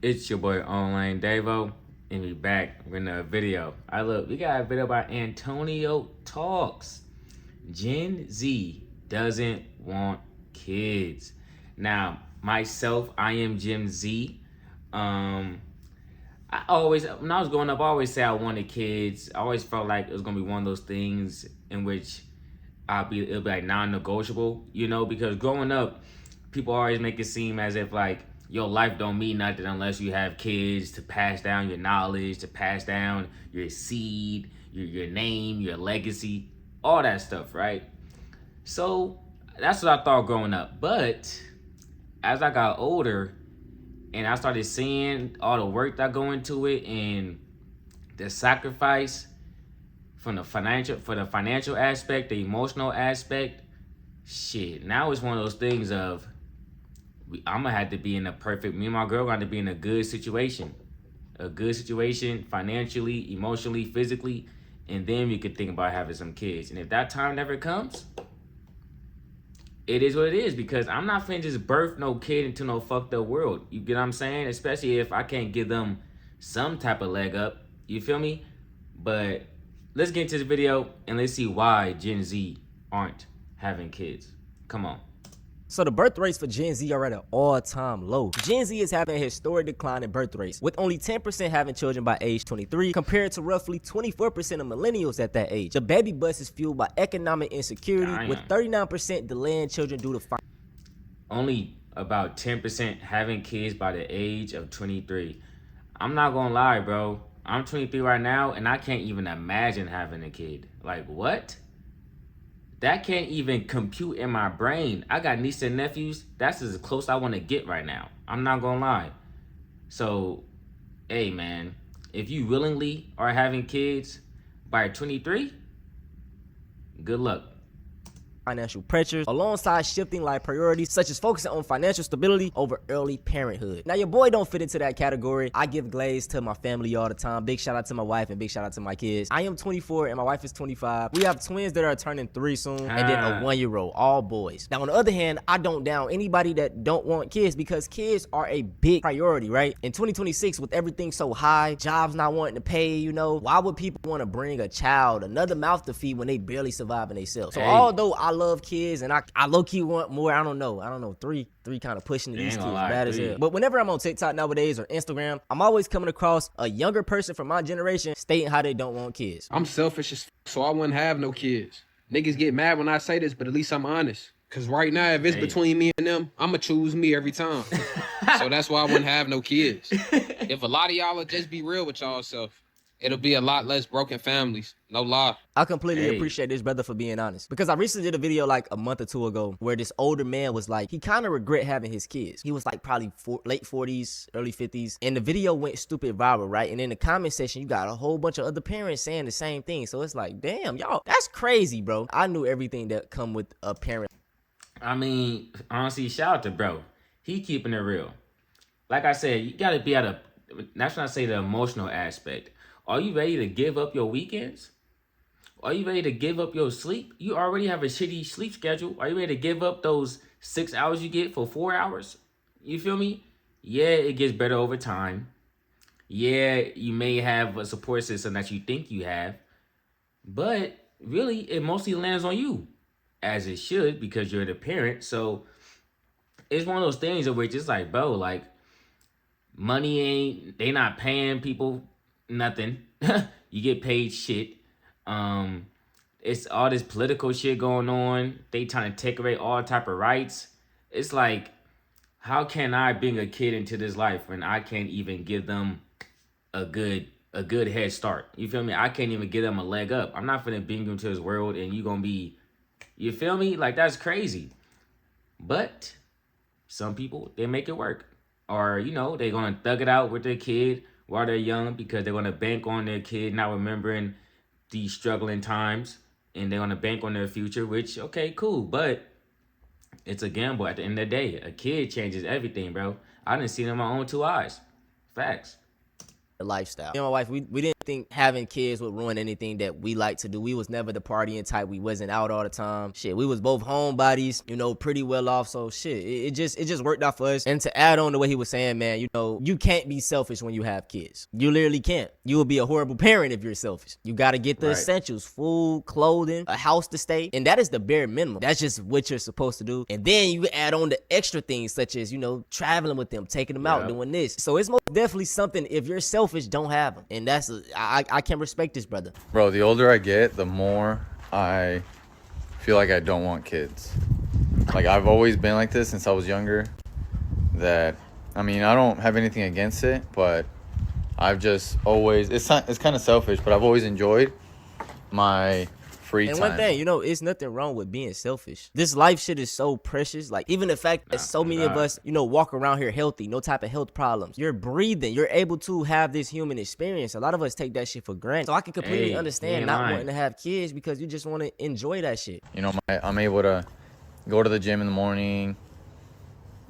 It's your boy Online Davo, and we back with another video. We got a video about Antonio Talks. Gen Z doesn't want kids. Now, myself, I am Gen Z. When I was growing up, I always say I wanted kids. I always felt like it was gonna be one of those things in which it'll be like non-negotiable, because growing up, people always make it seem as if like your life don't mean nothing unless you have kids to pass down your knowledge, to pass down your seed, your name, your legacy, all that stuff, right? So that's what I thought growing up. But as I got older and I started seeing all the work that go into it and the sacrifice from the financial aspect, the emotional aspect, shit. Now it's one of those things of I'm gonna have to be in a perfect. Me and my girl got to be in a good situation, financially, emotionally, physically, and then we could think about having some kids. And if that time never comes, it is what it is, because I'm not finna just birth no kid into no fucked up world. You get what I'm saying? Especially if I can't give them some type of leg up. You feel me? But let's get into the video and let's see why Gen Z aren't having kids. Come on. So the birth rates for Gen Z are at an all-time low. Gen Z is having a historic decline in birth rates, with only 10% having children by age 23, compared to roughly 24% of millennials at that age. The baby bust is fueled by economic insecurity, with 39% delaying children due to only about 10% having kids by the age of 23. I'm not gonna lie, bro. I'm 23 right now, and I can't even imagine having a kid. Like, what? That can't even compute in my brain. I got nieces and nephews. That's as close I want to get right now. I'm not gonna lie. So, hey man, if you willingly are having kids by 23, good luck. financial pressures, alongside shifting life priorities such as focusing on financial stability over early parenthood. Now, your boy don't fit into that category. I give glaze to my family all the time. Big shout out to my wife and big shout out to my kids. I am 24 and my wife is 25. We have twins that are turning 3 soon, and then a 1-year-old, all boys. Now, on the other hand, I don't down anybody that don't want kids, because kids are a big priority, right? In 2026, with everything so high, jobs not wanting to pay, why would people want to bring a child, another mouth to feed, when they barely surviving themselves? So although I love kids and I low-key want more, I don't know, three kind of pushing these kids bad as hell. But whenever I'm on TikTok nowadays or Instagram, I'm always coming across a younger person from my generation stating how they don't want kids. I'm selfish as so I wouldn't have no kids. Niggas get mad when I say this, but at least I'm honest. Cause right now, if it's between me and them, I'ma choose me every time. So that's why I wouldn't have no kids. If a lot of y'all would just be real with y'all self, it'll be a lot less broken families. No lie. I completely appreciate this brother for being honest, because I recently did a video like a month or two ago where this older man was like, he kind of regret having his kids. He was like probably late 40s, early 50s, and the video went stupid viral, right? And in the comment section, you got a whole bunch of other parents saying the same thing. So it's like, damn, y'all, that's crazy, bro. I knew everything that come with a parent. I mean, honestly, shout out to bro. He keeping it real. Like I said, you gotta be that's when I say the emotional aspect. Are you ready to give up your weekends? Are you ready to give up your sleep? You already have a shitty sleep schedule. Are you ready to give up those 6 hours you get for 4 hours? You feel me? Yeah, it gets better over time. Yeah, you may have a support system that you think you have, but really, it mostly lands on you, as it should, because you're the parent. So it's one of those things where it's just like, bro, like, they not paying people nothing. You get paid shit. It's all this political shit going on. They trying to take away all type of rights. It's like, how can I bring a kid into this life when I can't even give them a good head start? You feel me? I can't even give them a leg up. I'm not finna bring you into this world and you gonna be, you feel me? Like, that's crazy. But some people, they make it work. Or, they're gonna thug it out with their kid while they're young, because they're gonna bank on their kid not remembering these struggling times, and they're gonna bank on their future, which, okay, cool, but it's a gamble at the end of the day. A kid changes everything, bro. I didn't see it in my own 2 eyes. Facts. Lifestyle. Me and my wife, we didn't think having kids would ruin anything that we like to do. We was never the partying type. We wasn't out all the time. Shit, we was both homebodies, you know, pretty well off. So shit, it just worked out for us. And to add on to what he was saying, man, you know, you can't be selfish when you have kids. You literally can't. You will be a horrible parent if you're selfish. You got to get the essentials: food, clothing, a house to stay, and that is the bare minimum. That's just what you're supposed to do. And then you add on the extra things such as, you know, traveling with them, taking them out, doing this. So it's most definitely something. If you're selfish, don't have them. And that's I can respect this, brother. Bro, the older I get, the more I feel like I don't want kids. Like, I've always been like this since I was younger. That, I mean, I don't have anything against it, but I've just always, it's kind of selfish, but I've always enjoyed my free time. And one thing, you know, it's nothing wrong with being selfish. This life shit is so precious. Like, even the fact that so many of us, you know, walk around here healthy, no type of health problems. You're breathing. You're able to have this human experience. A lot of us take that shit for granted. So I can completely understand not wanting to have kids because you just want to enjoy that shit. You know, I'm able to go to the gym in the morning,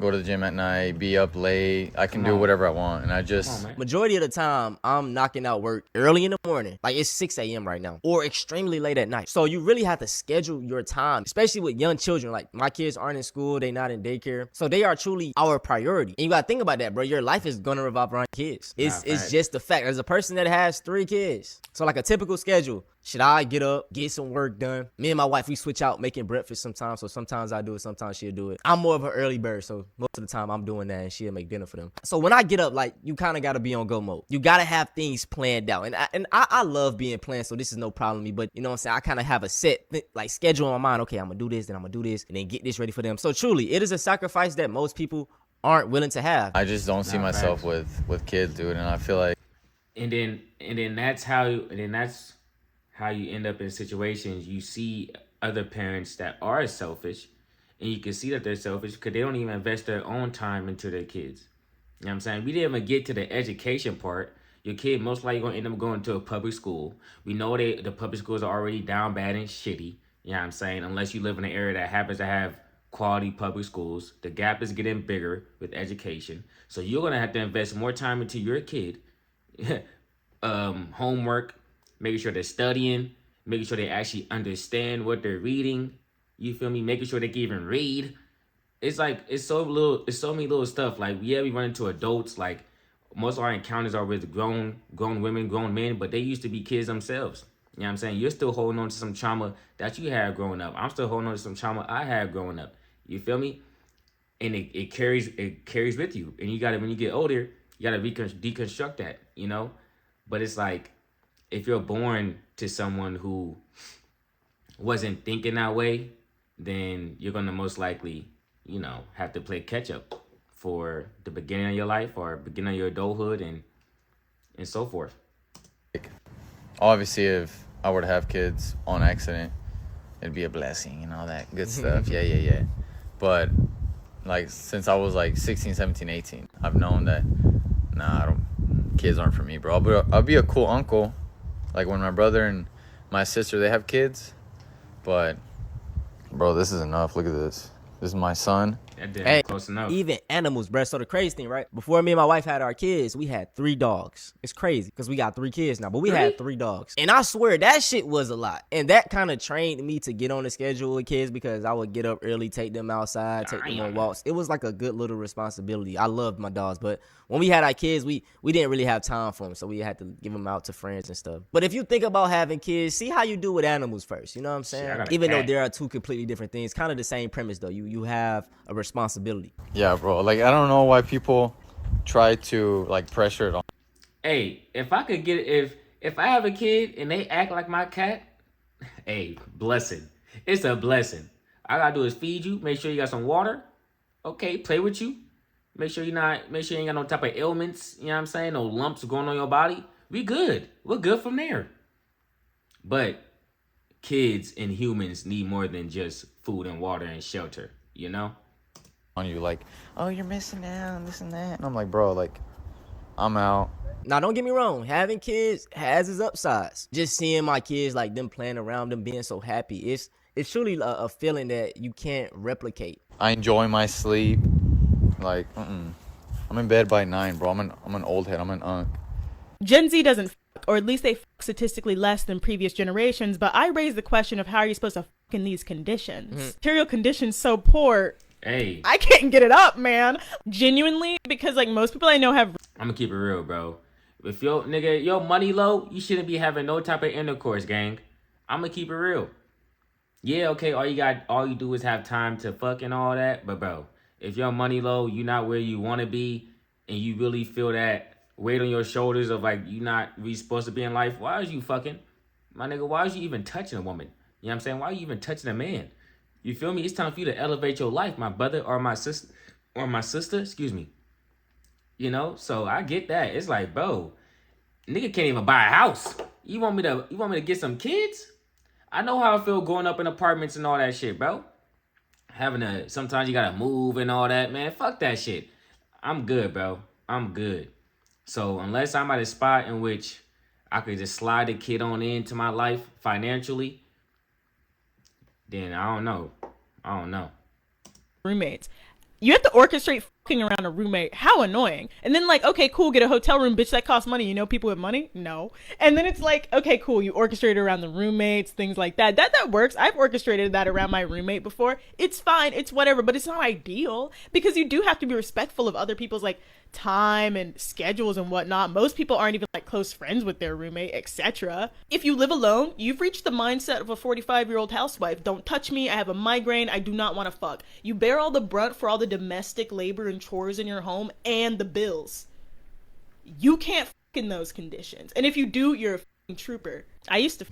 go to the gym at night, be up late. I can do whatever I want. And I just... Majority of the time, I'm knocking out work early in the morning. Like, it's 6 a.m. right now. Or extremely late at night. So you really have to schedule your time. Especially with young children. Like, my kids aren't in school. They not in daycare. So they are truly our priority. And you gotta think about that, bro. Your life is gonna revolve around kids. It's just the fact. As a person that has 3 kids. So, like, a typical schedule. Should I get up, get some work done? Me and my wife, we switch out making breakfast sometimes. So sometimes I do it, sometimes she'll do it. I'm more of an early bird, so most of the time I'm doing that and she'll make dinner for them. So when I get up, like, you kind of got to be on go mode. You got to have things planned out. And I love being planned, so this is no problem to me. But you know what I'm saying? I kind of have a set, like, schedule in my mind. Okay, I'm going to do this, then I'm going to do this, and then get this ready for them. So truly, it is a sacrifice that most people aren't willing to have. I just don't see myself with kids, dude. And I feel like... And then that's how you end up in situations. You see other parents that are selfish, and you can see that they're selfish because they don't even invest their own time into their kids. You know what I'm saying? We didn't even get to the education part. Your kid most likely going to end up going to a public school. We know the public schools are already down bad and shitty. You know what I'm saying? Unless you live in an area that happens to have quality public schools. The gap is getting bigger with education. So you're going to have to invest more time into your kid. Homework, making sure they're studying, making sure they actually understand what they're reading. You feel me? Making sure they can even read. It's like, it's so many little stuff. Like, yeah, we run into adults. Like, most of our encounters are with grown women, grown men, but they used to be kids themselves. You know what I'm saying? You're still holding on to some trauma that you had growing up. I'm still holding on to some trauma I had growing up. You feel me? And it carries with you. And you gotta, when you get older, you gotta deconstruct that, you know? But it's like, if you're born to someone who wasn't thinking that way, then you're gonna most likely, you know, have to play catch up for the beginning of your life or beginning of your adulthood and so forth. Obviously, if I were to have kids on accident, it'd be a blessing and all that good stuff. Yeah. But, like, since I was, like, 16, 17, 18, I've known that, kids aren't for me, bro. I'll be a cool uncle. Like, when my brother and my sister, they have kids. But, bro, this is enough. Look at this. This is my son. Hey, close enough. Even animals, bro. So the crazy thing, right? Before me and my wife had our kids, we had 3 dogs. It's crazy because we got 3 kids now, but we had 3 dogs. And I swear that shit was a lot. And that kind of trained me to get on the schedule with kids because I would get up early, take them outside, take them on walks. It was like a good little responsibility. I loved my dogs, but when we had our kids, we didn't really have time for them, so we had to give them out to friends and stuff. But if you think about having kids, see how you do with animals first. You know what I'm saying? Even though there are 2 completely different things, kind of the same premise though. You have a responsibility. Yeah, bro. Like, I don't know why people try to, like, pressure it on. Hey, if I could get if I have a kid and they act like my cat, hey, blessing. It's a blessing. All I gotta do is feed you, make sure you got some water. Okay, play with you. Make sure you ain't got no type of ailments, you know what I'm saying? No lumps going on your body. We good. We're good from there. But kids and humans need more than just food and water and shelter, you know? On you, like, oh, you're missing out and this and that. And I'm like, bro, like, I'm out. Now, don't get me wrong. Having kids has its upsides. Just seeing my kids, like, them playing around, them being so happy. It's truly a feeling that you can't replicate. I enjoy my sleep. Like, I'm in bed by 9, bro. I'm an old head. I'm an unk. Gen Z doesn't fuck or at least they fuck statistically less than previous generations. But I raise the question of how are you supposed to fuck in these conditions? Material conditions so poor. Hey, I can't get it up, man. Genuinely, because like most people I know have. I'm gonna keep it real, bro. If your money low, you shouldn't be having no type of intercourse, gang. I'm gonna keep it real. Yeah, okay, all you do is have time to fuck and all that, but bro, if your money low, you not where you wanna be, and you really feel that weight on your shoulders of like you not really supposed to be in life, why is you fucking? My nigga, why is you even touching a woman? You know what I'm saying? Why are you even touching a man? You feel me? It's time for you to elevate your life, my brother or my sister, excuse me. You know, so I get that. It's like, bro, nigga can't even buy a house. You want me to get some kids? I know how I feel growing up in apartments and all that shit, bro. Sometimes you gotta move and all that, man. Fuck that shit. I'm good, bro. I'm good. So unless I'm at a spot in which I could just slide a kid on into my life financially, then I don't know. Roommates. You have to orchestrate fucking around a roommate. How annoying. And then like, okay, cool, get a hotel room, bitch, that costs money. You know people with money? No. And then it's like, okay, cool, you orchestrate around the roommates, things like that. That works. I've orchestrated that around my roommate before. It's fine, it's whatever, but it's not ideal because you do have to be respectful of other people's like time and schedules and whatnot. Most people aren't even like close friends with their roommate, etc. If you live alone, you've reached the mindset of a 45-year-old housewife. Don't touch me, I have a migraine, I do not want to fuck. You bear all the brunt for all the domestic labor and chores in your home and the bills. You can't fuck in those conditions. And if you do, you're a fucking trooper. I used to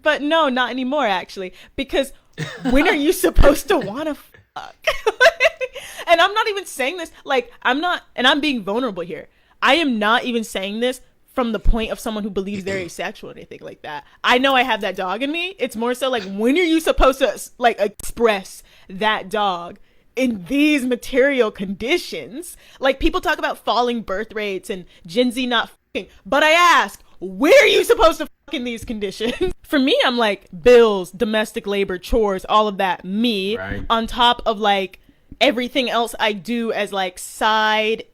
but no, not anymore actually, because when are you supposed to want to fuck? And I'm not even saying this, like, and I'm being vulnerable here. I am not even saying this from the point of someone who believes they're asexual or anything like that. I know I have that dog in me. It's more so like, when are you supposed to, like, express that dog in these material conditions? Like, people talk about falling birth rates and Gen Z not fucking, but I ask, where are you supposed to fuck in these conditions? For me, I'm like, bills, domestic labor, chores, all of that, me, right, on top of, like, everything else I do as like side,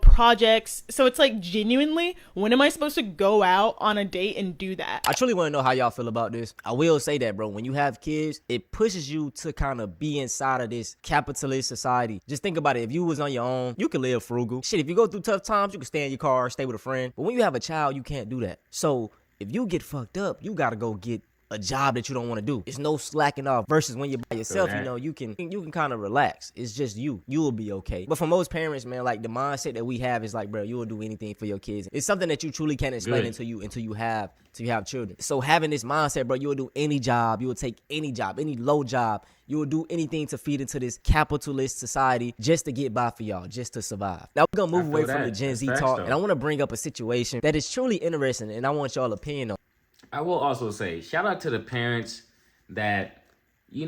projects. So it's like, genuinely, when am I supposed to go out on a date and do that? I truly want to know how y'all feel about this. I will say that, bro, when you have kids, it pushes you to kind of be inside of this capitalist society. Just think about it. If you was on your own, you could live frugal. Shit, if you go through tough times, you can stay in your car, stay with a friend. But when you have a child, you can't do that. So if you get fucked up, you got to go get a job that you don't want to do. It's no slacking off versus when you're by yourself, you can kind of relax. It's just you will be okay. But for most parents, man, like the mindset that we have is like, bro, you will do anything for your kids. It's something that you truly can't explain until you have children. So having this mindset, bro, you will do any job, you will take any job, any low job, you will do anything to feed into this capitalist society just to get by for y'all, just to survive. Now we're gonna move away from the Gen Z talk, and I want to bring up a situation that is truly interesting, and I want y'all opinion on. I will also say, shout out to the parents that,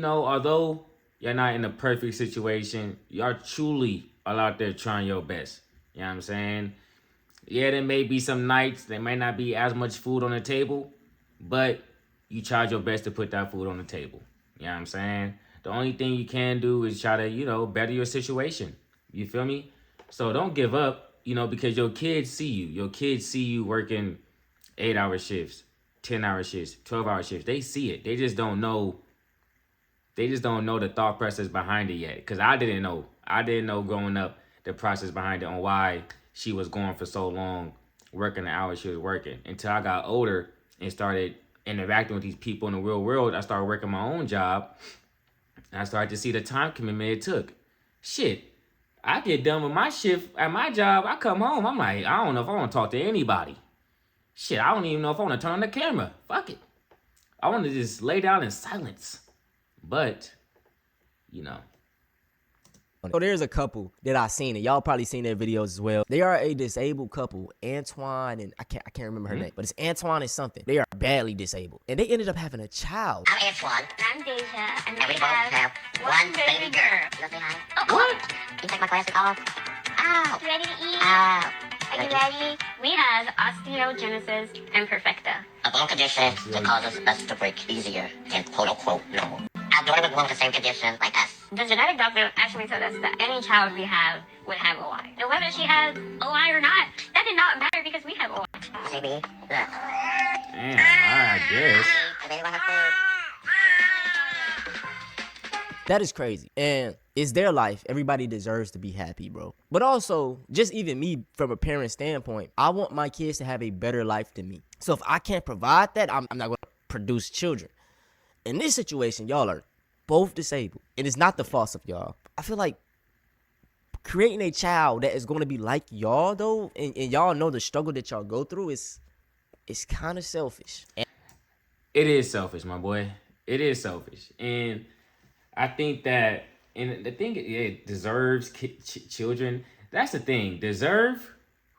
although you're not in a perfect situation, y'all truly are out there trying your best. You know what I'm saying? Yeah, there may be some nights, there may not be as much food on the table, but you tried your best to put that food on the table. You know what I'm saying? The only thing you can do is try to, better your situation. You feel me? So don't give up, because your kids see you. Your kids see you working 8-hour shifts, 10-hour shifts, 12-hour shifts. They see it. They just don't know. They just don't know the thought process behind it yet. Because I didn't know. I didn't know growing up the process behind it on why she was going for so long, working the hours she was working. Until I got older and started interacting with these people in the real world, I started working my own job. And I started to see the time commitment it took. Shit, I get done with my shift at my job. I come home. I'm like, I don't know if I want to talk to anybody. Shit, I don't even know if I want to turn on the camera. Fuck it. I want to just lay down in silence. But, So there's a couple that I seen, and y'all probably seen their videos as well. They are a disabled couple, Antoine and I can't remember her name, but it's Antoine and something. They are badly disabled, and they ended up having a child. I'm Antoine. I'm Deja, and And we both have one baby girl. Look behind. What? You take my glasses off. Ow. You ready to eat? Ow. Are you ready? We have osteogenesis imperfecta. A bone condition that causes us to break easier and quote unquote normal. Our daughter would belong to the same condition like us. The genetic doctor actually told us that any child we have would have OI. And whether she has OI or not, that that did not matter because we had one. Maybe. Look. Damn, I guess. The baby gonna have food. That is crazy. And it's their life. Everybody deserves to be happy, bro. But also, just even me from a parent standpoint, I want my kids to have a better life than me. So if I can't provide that, I'm not going to produce children. In this situation, y'all are both disabled. And it's not the fault of y'all. I feel like creating a child that is going to be like y'all, though, and y'all know the struggle that y'all go through, it's kind of selfish. It is selfish, my boy. It is selfish. And I think that, and the thing, it deserves children. That's the thing. Deserve?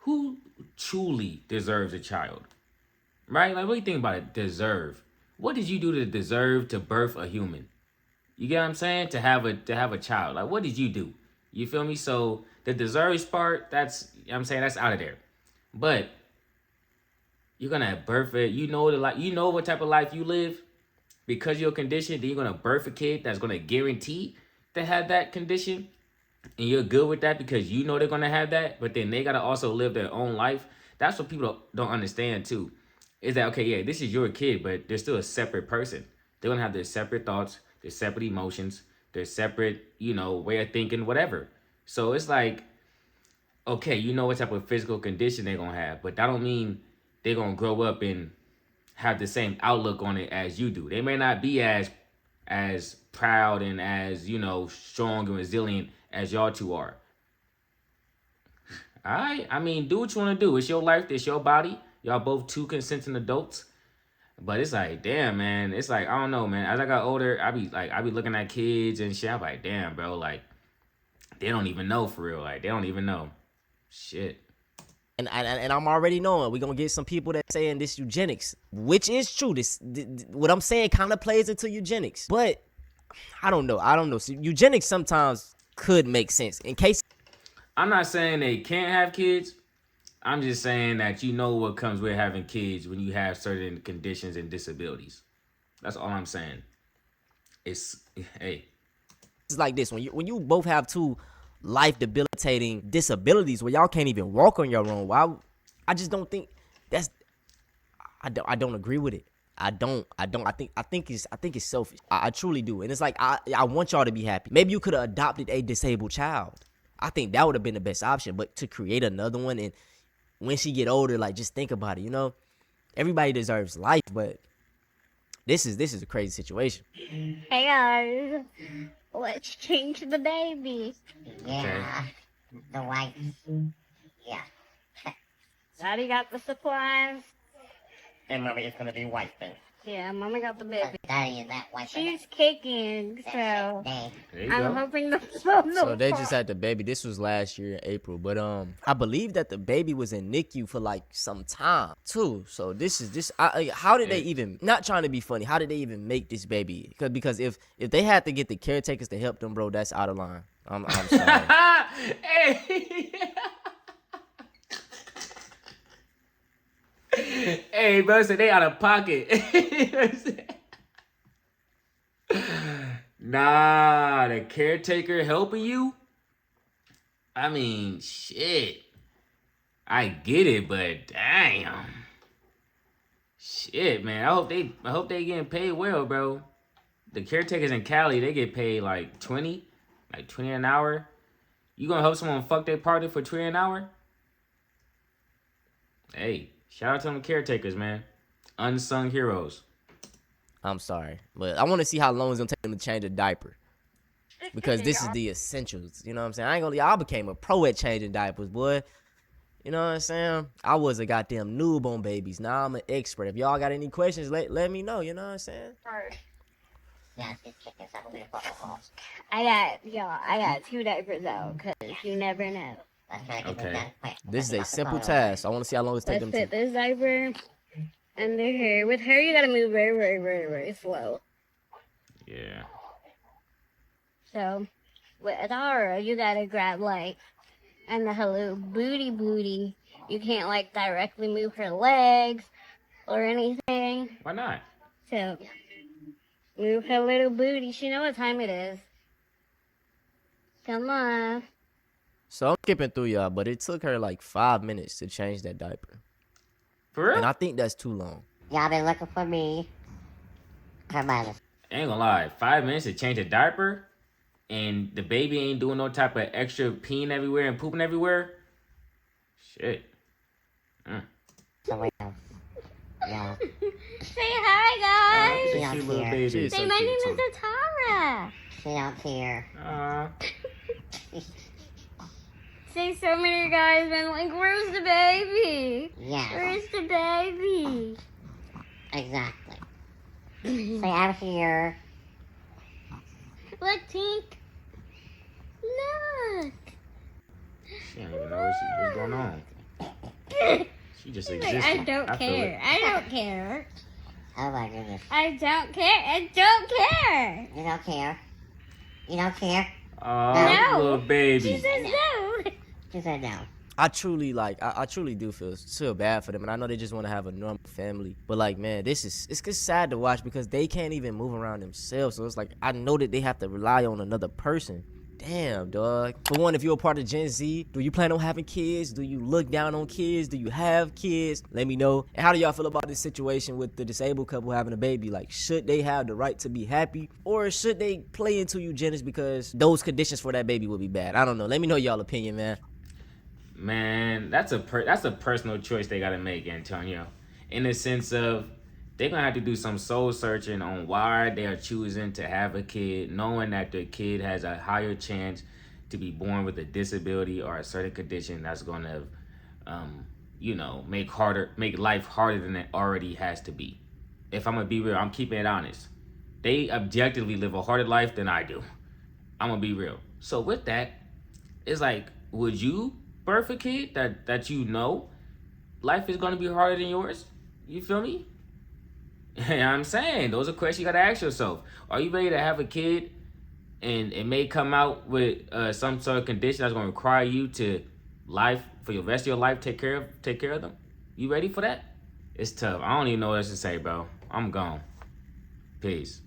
Who truly deserves a child? Right? Like, what do you think about it? Deserve. What did you do to deserve to birth a human? You get what I'm saying? To have a child. Like, what did you do? You feel me? So the deserves part, that's, you know what I'm saying, that's out of there. But you're gonna birth it. You know what type of life you live. Because of your condition, then you're going to birth a kid that's going to guarantee to have that condition. And you're good with that because you know they're going to have that. But then they got to also live their own life. That's what people don't understand too. Is that, okay, yeah, this is your kid, but they're still a separate person. They're going to have their separate thoughts, their separate emotions, their separate, way of thinking, whatever. So it's like, okay, you know what type of physical condition they're going to have. But that don't mean they're going to grow up and have the same outlook on it as you do. They may not be as proud and as, strong and resilient as y'all two are. All right? I mean, do what you want to do. It's your life. It's your body. Y'all both two consenting adults. But it's like, damn, man. It's like, I don't know, man. As I got older, I be looking at kids and shit. I'm like, damn, bro. Like, they don't even know for real. Like, they don't even know. Shit. And I'm already knowing we're going to get some people that saying this eugenics, which is true. What I'm saying kind of plays into eugenics. But I don't know. So eugenics sometimes could make sense. In case I'm not saying they can't have kids. I'm just saying that you know what comes with having kids when you have certain conditions and disabilities. That's all I'm saying. It's like this. When you both have two life debilitating disabilities where y'all can't even walk on your own. I just don't think that's. I don't agree with it. I think it's selfish. I truly do. And it's like I want y'all to be happy. Maybe you could have adopted a disabled child. I think that would have been the best option. But to create another one and when she get older, like just think about it. Everybody deserves life, but this is a crazy situation. Hey guys, let's change the baby. Yeah. The white. Yeah. Daddy got the supplies. And mommy is gonna be white then. Yeah, Mama got the baby. Daddy is that white. She's kicking, so there you I'm go. hoping the So they just had the baby. This was last year in April, but I believe that the baby was in NICU for like some time too. So how did they even? Not trying to be funny. How did they even make this baby? Because if they had to get the caretakers to help them, bro, that's out of line. I'm sorry. Hey. Hey, bro, so they out of pocket. Nah, the caretaker helping you? I mean, shit. I get it, but damn. Shit, man. I hope they getting paid well, bro. The caretakers in Cali, they get paid like 20 an hour. You gonna help someone fuck their partner for 20 an hour? Hey, shout out to them caretakers, man. Unsung heroes. I'm sorry, but I want to see how long it's gonna take them to change a diaper. Because this is the essentials. You know what I'm saying? I ain't gonna lie, I became a pro at changing diapers, boy. You know what I'm saying? I was a goddamn noob on babies. Now I'm an expert. If y'all got any questions, let me know. You know what I'm saying? Yeah, these chickens have a little bubble. I got 2 diapers out, because you never know. Let's try to get Okay. it done quick. This is a simple task. I want to see how long it's Let's taking put to. this diaper under her. With her, you gotta move very, very, very, very slow. Yeah. So, with Adara, you gotta grab, and the hello booty. You can't, directly move her legs or anything. Why not? So, move her little booty. She know what time it is. Come on. So I'm skipping through y'all, but it took her like 5 minutes to change that diaper. For real? And I think that's too long. Y'all been looking for me. Come on. Ain't gonna lie, 5 minutes to change a diaper, and the baby ain't doing no type of extra peeing everywhere and pooping everywhere. Shit. So wait. Yeah. Say hi, guys. She don't Cute little care. baby. She is Say so my cute, name too. is Atara. She don't care. Say so many guys been like, where's the baby? Yeah. Where's the baby? Exactly. Say I'm here. Look, Tink. Look. She don't even know what's going on. She just Like, exists. I don't feel care. it. I don't care. Oh my goodness. I don't care. I don't care. You don't care. You don't care. Oh, No. little baby. She says no. She said no. I truly I truly do feel bad for them, and I know they just want to have a normal family. But like, man, it's just sad to watch because they can't even move around themselves. So it's like I know that they have to rely on another person. Damn, dog. For one, if you're a part of Gen Z, do you plan on having kids? Do you look down on kids? Do you have kids? Let me know. And how do y'all feel about this situation with the disabled couple having a baby? Like, should they have the right to be happy? Or should they play into eugenics because those conditions for that baby would be bad? I don't know. Let me know y'all opinion, man. Man, that's a personal choice they gotta make, Antonio. In the sense of they're gonna have to do some soul searching on why they are choosing to have a kid, knowing that the kid has a higher chance to be born with a disability or a certain condition that's gonna, make life harder than it already has to be. If I'm gonna be real, I'm keeping it honest. They objectively live a harder life than I do. I'm gonna be real. So with that, it's like, would you birth a kid that you know life is gonna be harder than yours? You feel me? I'm saying those are questions you gotta ask yourself. Are you ready to have a kid, and it may come out with some sort of condition that's gonna require you to life for the rest of your life take care of them? You ready for that? It's tough. I don't even know what else to say, bro. I'm gone. Peace.